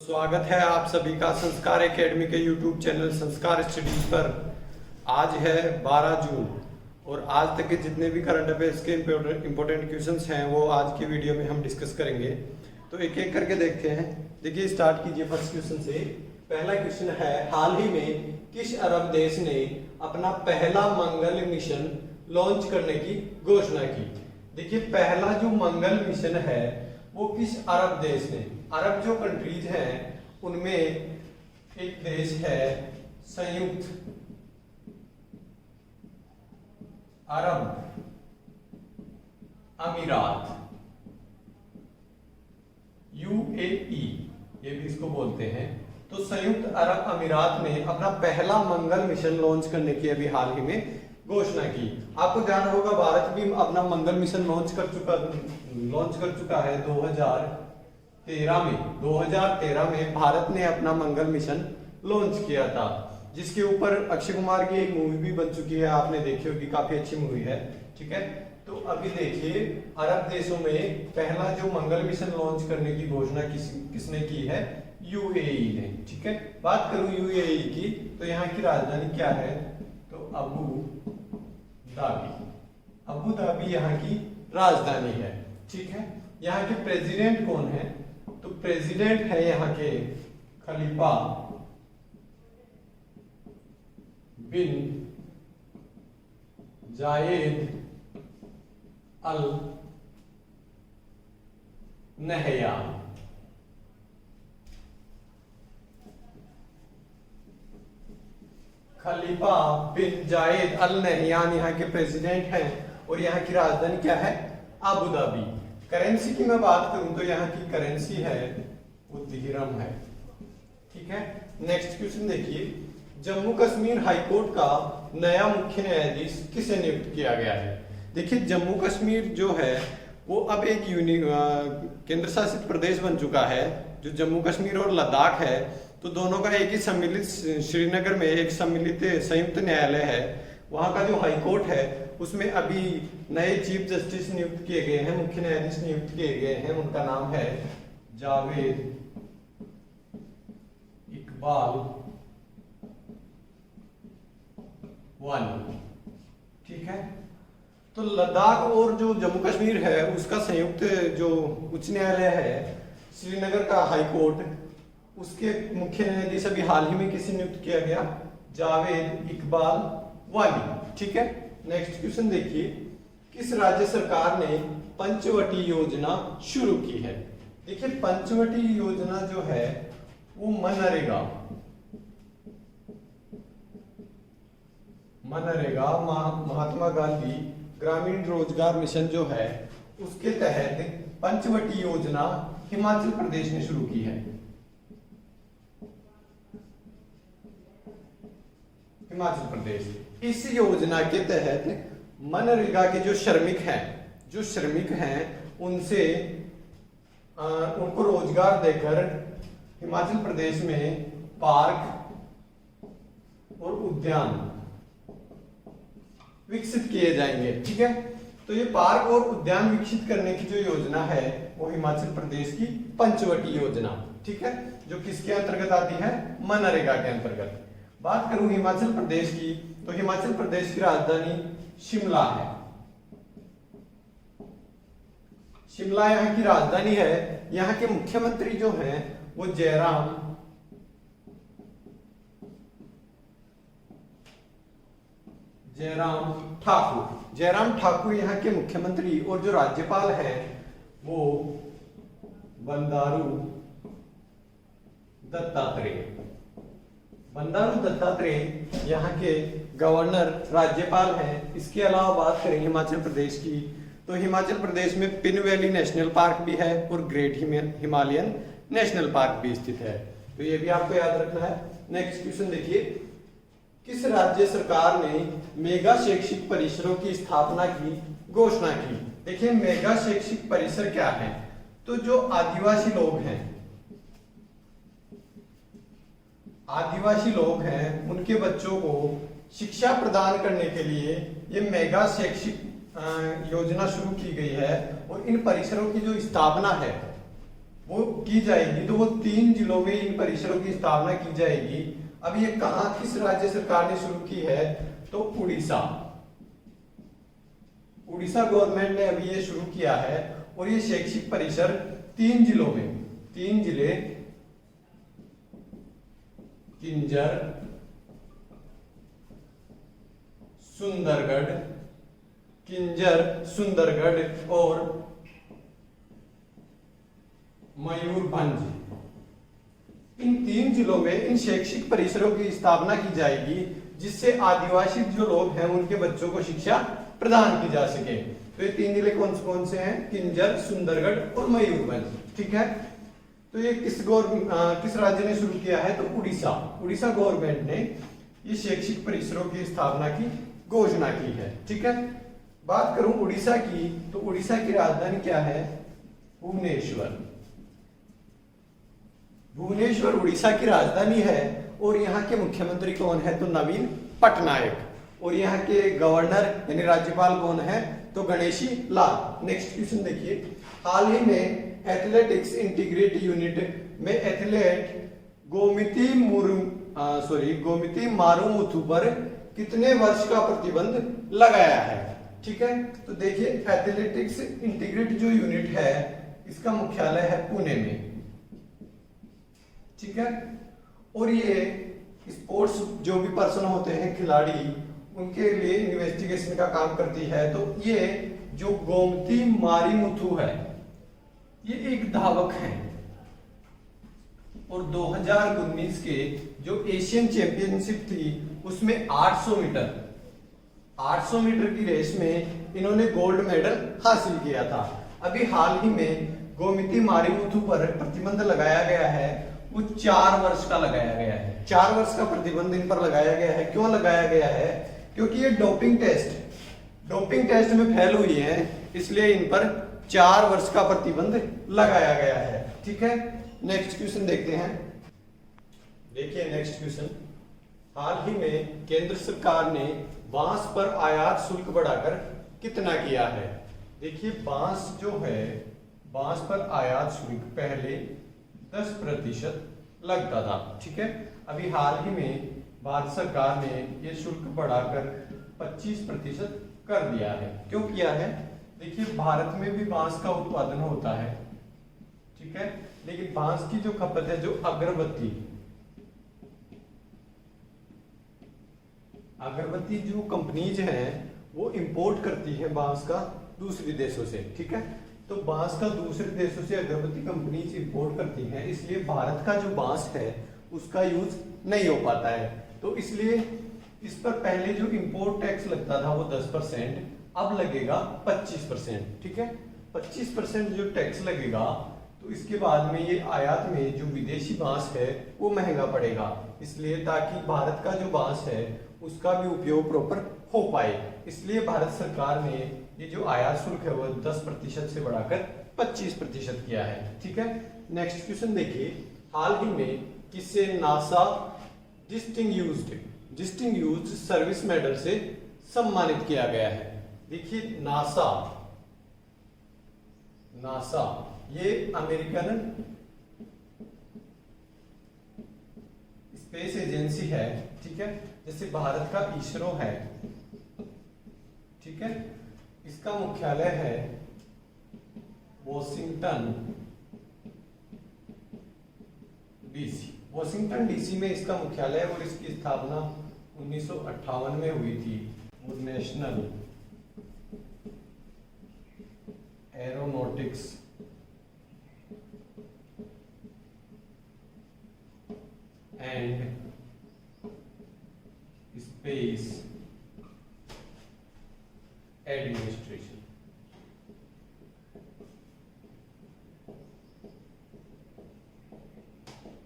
स्वागत है आप सभी का संस्कार एकेडमी के यूट्यूब चैनल संस्कार स्टडीज पर। आज है 12 जून और आज तक के जितने भी करंट अफेयर्स के इंपॉर्टेंट क्वेश्चंस हैं वो आज की वीडियो में हम डिस्कस करेंगे। तो एक एक करके देखते हैं। देखिए, स्टार्ट कीजिए फर्स्ट क्वेश्चन से। पहला क्वेश्चन है, हाल ही में किस अरब देश ने अपना पहला मंगल मिशन लॉन्च करने की घोषणा की? देखिए, पहला जो मंगल मिशन है वो किस अरब देश ने? अरब जो कंट्रीज हैं उनमें एक देश है संयुक्त अरब अमीरात, यूएई ये भी इसको बोलते हैं। तो संयुक्त अरब अमीरात ने अपना पहला मंगल मिशन लॉन्च करने की अभी हाल ही में घोषणा की। आपको ध्यान होगा भारत भी अपना मंगल मिशन लॉन्च कर चुका है 2013 में भारत ने अपना मंगल मिशन लॉन्च किया था, जिसके ऊपर अक्षय कुमार की एक मूवी भी बन चुकी है, आपने देखी होगी, काफी अच्छी मूवी है। ठीक है, तो अभी देखिए, अरब देशों में पहला जो मंगल मिशन लॉन्च करने की घोषणा किसने की है? यूएई ने। ठीक है, बात करूं यूएई की तो यहाँ की राजधानी क्या है? तो अबू धाबी यहाँ की राजधानी है। ठीक है, यहाँ के प्रेसिडेंट कौन है? तो प्रेसिडेंट है यहाँ के खलीफा बिन जायद अल नहयान। खलीफा बिन जायद अल नहयान यहाँ के प्रेसिडेंट हैं और यहाँ की राजधानी क्या है? Abu Dhabi. करेंसी की मैं बात करूं तो यहाँ की करेंसी है वो दिरहम है। ठीक है, नेक्स्ट क्वेश्चन देखिए, जम्मू कश्मीर हाईकोर्ट का नया मुख्य न्यायाधीश किसे नियुक्त किया गया है? देखिए, जम्मू कश्मीर जो है वो अब एक केंद्र शासित प्रदेश बन चुका है। जो जम्मू कश्मीर और लद्दाख है तो दोनों का एक ही सम्मिलित, श्रीनगर में एक सम्मिलित संयुक्त न्यायालय है। वहां का जो हाईकोर्ट है उसमें अभी नए चीफ जस्टिस नियुक्त किए गए हैं, मुख्य न्यायाधीश नियुक्त किए गए हैं। उनका नाम है जावेद इकबाल वानी। ठीक है, तो लद्दाख और जो जम्मू कश्मीर है उसका संयुक्त जो उच्च न्यायालय है, श्रीनगर का हाईकोर्ट, उसके मुख्य न्यायाधीश अभी हाल ही में किसे नियुक्त किया गया? जावेद इकबाल वानी। ठीक है, नेक्स्ट क्वेश्चन देखिए, किस राज्य सरकार ने पंचवटी योजना शुरू की है? देखिए, पंचवटी योजना जो है वो मनरेगा महात्मा गांधी ग्रामीण रोजगार मिशन जो है उसके तहत पंचवटी योजना हिमाचल प्रदेश ने शुरू की है। हिमाचल प्रदेश इस योजना के तहत मनरेगा के जो श्रमिक हैं उनसे उनको रोजगार देकर हिमाचल प्रदेश में पार्क और उद्यान विकसित किए जाएंगे। ठीक है, तो ये पार्क और उद्यान विकसित करने की जो योजना है वो हिमाचल प्रदेश की पंचवटी योजना। ठीक है, जो किसके अंतर्गत आती है? मनरेगा के अंतर्गत। बात करूं हिमाचल प्रदेश की तो हिमाचल प्रदेश की राजधानी शिमला है। शिमला यहाँ की राजधानी है। यहाँ के मुख्यमंत्री जो हैं वो जयराम ठाकुर यहाँ के मुख्यमंत्री, और जो राज्यपाल हैं वो बंडारू दत्तात्रेय यहाँ के गवर्नर राज्यपाल हैं। इसके अलावा बात करें हिमाचल प्रदेश की तो हिमाचल प्रदेश में पिन वैली नेशनल पार्क भी है और ग्रेट हिमालयन नेशनल पार्क भी स्थित है। तो ये भी आपको याद रखना है। नेक्स्ट क्वेश्चन देखिए, किस राज्य सरकार ने मेगा शैक्षिक परिसरों की स्थापना की घोषणा की? देखिए, मेगा शैक्षिक परिसर क्या है? तो जो आदिवासी लोग हैं उनके बच्चों को शिक्षा प्रदान करने के लिए ये मेगा शैक्षिक योजना शुरू की गई है। और इन परिसरों की जो स्थापना है वो की जाएगी, तो वो 3 जिलों में इन परिसरों की स्थापना की जाएगी। अब ये कहां, किस राज्य सरकार ने शुरू की है, तो उड़ीसा। उड़ीसा गवर्नमेंट ने अभी ये शुरू किया है। और ये शैक्षिक परिसर 3 जिलों में, 3 जिले किंजर, सुंदरगढ़, किंजर, सुंदरगढ़ और मयूरभंज, इन 3 जिलों में इन शैक्षिक परिसरों की स्थापना की जाएगी, जिससे आदिवासी जो लोग हैं उनके बच्चों को शिक्षा प्रदान की जा सके। तो ये 3 जिले कौन से हैं, किंजर, सुंदरगढ़ और मयूरभंज, ठीक है। तो ये किस राज्य ने शुरू किया है, तो उड़ीसा। उड़ीसा गवर्नमेंट ने ये शैक्षिक परिसरों की स्थापना की घोषणा की है, ठीक है। बात करूं उड़ीसा की, तो उड़ीसा की राजधानी क्या है, भुवनेश्वर। भुवनेश्वर उड़ीसा की राजधानी है। और यहाँ के मुख्यमंत्री कौन है, तो नवीन पटनायक। और यहाँ के गवर्नर यानी राज्यपाल कौन है, तो गणेशी लाल। नेक्स्ट क्वेश्चन देखिए, हाल ही में एथलेटिक्स इंटीग्रेट यूनिट में एथलीट गोमती मारुमुथु पर कितने वर्ष का प्रतिबंध लगाया है, ठीक है। तो देखिए एथलेटिक्स इंटीग्रेट जो यूनिट है इसका मुख्यालय है पुणे में, ठीक है। और ये स्पोर्ट्स जो भी पर्सन होते हैं, खिलाड़ी, उनके लिए इन्वेस्टिगेशन का काम करती है। तो ये जो गोमती मारुमुथु है ये एक धावक है। और 2019 के जो एशियन चैंपियनशिप थी उसमें 800 मीटर की रेस में इन्होंने गोल्ड मेडल हासिल किया था। अभी हाल ही में गोमती मारुमुथु पर प्रतिबंध लगाया गया है, वो 4 वर्ष का लगाया गया है। 4 वर्ष का प्रतिबंध इन पर लगाया गया है। क्यों लगाया गया है, क्योंकि ये डोपिंग टेस्ट में फेल हुई है, इसलिए इन पर 4 वर्ष का प्रतिबंध लगाया गया है, ठीक है। नेक्स्ट क्वेश्चन देखते हैं। देखिए नेक्स्ट क्वेश्चन, हाल ही में केंद्र सरकार ने बांस पर आयात शुल्क बढ़ाकर कितना किया है। देखिए बांस जो है, बांस पर आयात शुल्क पहले 10% लगता था, ठीक है। अभी हाल ही में भारत सरकार ने ये शुल्क बढ़ाकर 25% कर दिया है। क्यों किया है, देखिए भारत में भी बांस का उत्पादन होता है, ठीक है। लेकिन बांस की जो खपत है, जो अगरबत्ती जो कंपनीज हैं वो इंपोर्ट करती है बांस का दूसरे देशों से, ठीक है। तो बांस का दूसरे देशों से अगरबत्ती कंपनीज इंपोर्ट करती हैं, इसलिए भारत का जो बांस है उसका यूज नहीं हो पाता है। तो इसलिए इस पर पहले जो इंपोर्ट टैक्स लगता था वो 10%, अब लगेगा 25%, ठीक है। 25% जो टैक्स लगेगा, तो इसके बाद में ये आयात में जो विदेशी बांस है वो महंगा पड़ेगा, इसलिए ताकि भारत का जो बांस है उसका भी उपयोग प्रॉपर हो पाए, इसलिए भारत सरकार ने ये जो आयात शुल्क है वो 10% से बढ़ाकर 25% किया है, ठीक है। नेक्स्ट क्वेश्चन देखिए, हाल ही में किसे नासा डिस्टिंग्विश्ड सर्विस मेडल से सम्मानित किया गया है। देखिए नासा ये अमेरिकन स्पेस एजेंसी है, ठीक है। जैसे भारत का इसरो है, ठीक है, इसका मुख्यालय है वॉशिंगटन डीसी में इसका मुख्यालय है। और इसकी स्थापना 1958 में हुई थी। और national aeronautics and space administration,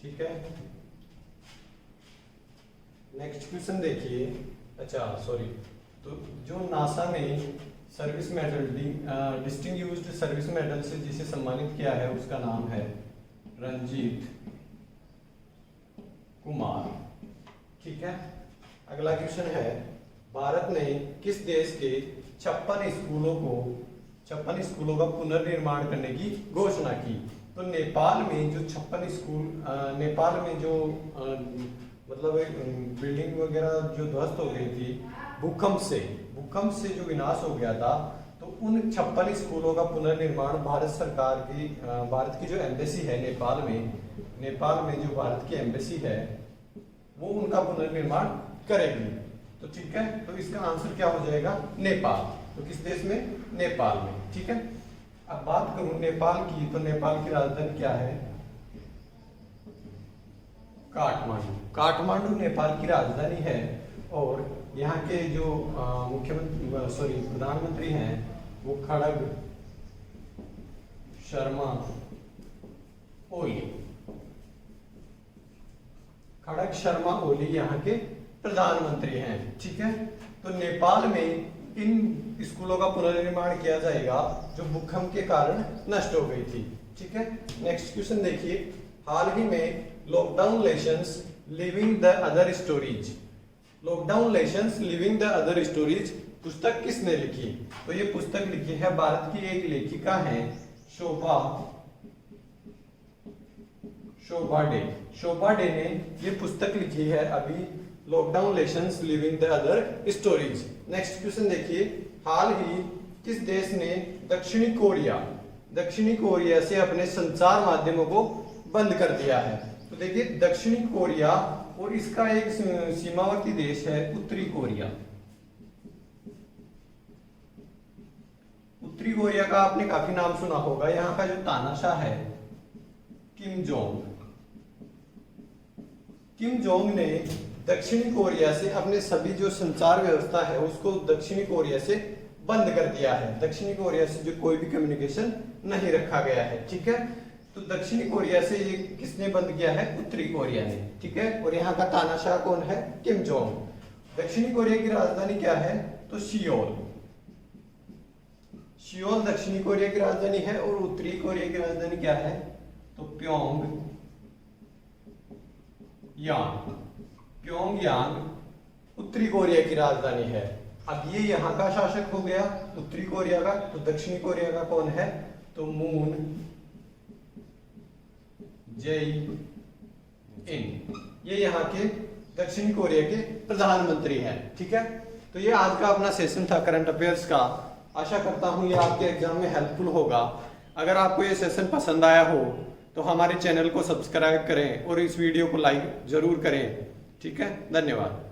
ठीक है। नेक्स्ट क्वेश्चन देखिए, तो जो नासा ने service medal distinguished service medal से जिसे सम्मानित किया है उसका नाम है रंजीत कुमार, ठीक है। अगला क्वेश्चन है, भारत ने किस देश के 56 स्कूलों का पुनर्निर्माण करने की घोषणा की। तो नेपाल में जो 56 स्कूल, नेपाल में जो मतलब बिल्डिंग वगैरह जो ध्वस्त हो गई थी भूकंप से जो विनाश हो गया था, तो उन 56 स्कूलों का पुनर्निर्माण भारत सरकार की, भारत की जो एम्बेसी है नेपाल में जो भारत की एम्बेसी है वो उनका पुनर्निर्माण करेगी। तो ठीक है, तो इसका आंसर क्या हो जाएगा? नेपाल। तो किस देश में? नेपाल में। ठीक है, अब बात करूं नेपाल की, तो नेपाल की राजधानी क्या है? काठमांडू। काठमांडू नेपाल की राजधानी है और यहाँ के जो प्रधानमंत्री हैं वो खड़ग शर्मा ओली। खड़ग शर्मा ओली यहाँ के प्रधानमंत्री हैं। ठीक है, तो नेपाल में इन स्कूलों का पुनर्निर्माण किया जाएगा जो भूकंप के कारण नष्ट हो गई थी। ठीक है, नेक्स्ट क्वेश्चन देखिए, हाल ही में lockdown lesions living the other stories, lockdown lesions living the other stories पुस्तक किसने लिखी? तो ये पुस्तक लिखी है भारत की एक लेखिका है शोभा डे ने ये पुस्तक लिखी है अभी, lockdown lesions living the other stories. Next question देखिए, हाल ही किस देश ने दक्षिणी कोरिया से अपने संचार माध्यमों को बंद कर दिया है? तो देखिए दक्षिणी कोरिया और इसका एक सीमावर्ती देश है उत्तरी कोरिया। उत्तरी कोरिया का आपने काफी नाम सुना होगा। यहाँ का जो तानाशाह है किम जोंग ने दक्षिणी कोरिया से अपने सभी जो संचार व्यवस्था है उसको दक्षिणी कोरिया से बंद कर दिया है। दक्षिणी कोरिया से जो कोई भी कम्युनिकेशन नहीं रखा गया है। ठीक है, तो दक्षिणी कोरिया से ये किसने बंद किया है? उत्तरी कोरिया ने। ठीक है, और यहाँ का तानाशाह कौन है? Kim Jong. दक्षिणी कोरिया की राजधानी क्या है? तो सियोल दक्षिणी कोरिया की राजधानी है और उत्तरी कोरिया की राजधानी क्या है? तो प्योंगयांग उत्तरी कोरिया की राजधानी है। अब ये यहाँ का शासक हो गया उत्तरी कोरिया का, तो दक्षिणी कोरिया का कौन है? तो मून जे-इन, ये यहाँ के दक्षिणी कोरिया के प्रधानमंत्री हैं। ठीक है, तो ये आज का अपना सेशन था करंट अफेयर्स का। आशा करता हूँ ये आपके एग्जाम में हेल्पफुल होगा। अगर आपको ये सेशन पसंद आया हो तो हमारे चैनल को सब्सक्राइब करें और इस वीडियो को लाइक जरूर करें। ठीक है, धन्यवाद।